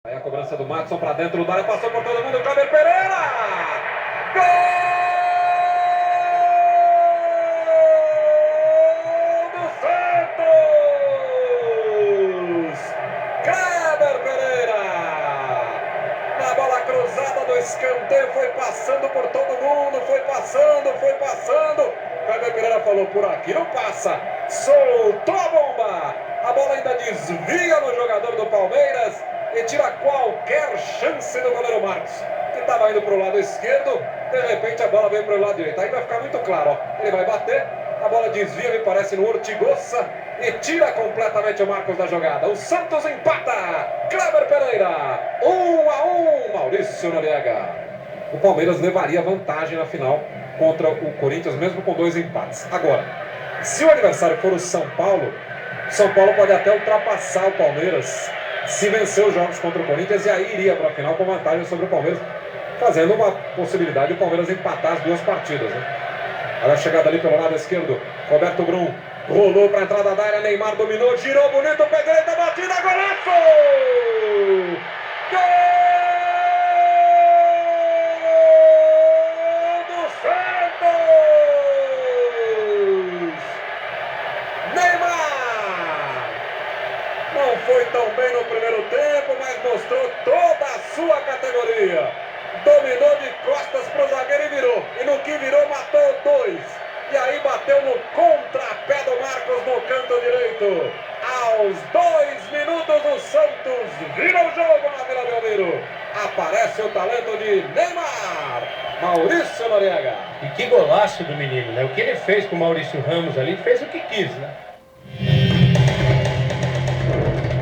Aí a cobrança do Madison para dentro da área, passou por todo mundo, Kleber Pereira! Gol do Santos! Kleber Pereira! Na bola cruzada do escanteio, foi passando por todo mundo, foi passando. Kleber Pereira falou, por aqui não passa, soltou a bomba! A bola ainda desvia no jogador do Palmeiras e tira qualquer chance do goleiro Marcos, que estava indo para o lado esquerdo. De repente a bola veio para o lado direito. Aí vai ficar muito claro, ó. Ele vai bater, a bola desvia, me parece, no Ortigosa e tira completamente o Marcos da jogada. O Santos empata. Kleber Pereira, 1-1. Maurício Noriega. O Palmeiras levaria vantagem na final contra o Corinthians, mesmo com 2 empates. Agora, se o adversário for o São Paulo pode até ultrapassar o Palmeiras se vencer os jogos contra o Corinthians, e aí iria para a final com vantagem sobre o Palmeiras, fazendo uma possibilidade de o Palmeiras empatar as 2 partidas, né? Olha a chegada ali pelo lado esquerdo, Roberto Brum rolou para a entrada da área, Neymar dominou, girou bonito, pé direita, batida, golaço! Gol do Santos! Neymar! Não foi tão bem no primeiro tempo, mas mostrou toda a sua categoria. Dominou de costas para o zagueiro e virou. E no que virou, matou 2. E aí bateu no contrapé do Marcos no canto direito. Aos 2 minutos, o Santos vira o jogo na Vila Belmiro. Aparece o talento de Neymar. Maurício Noriega. E que golaço do menino, né? O que ele fez com o Maurício Ramos ali, fez o que quis, né?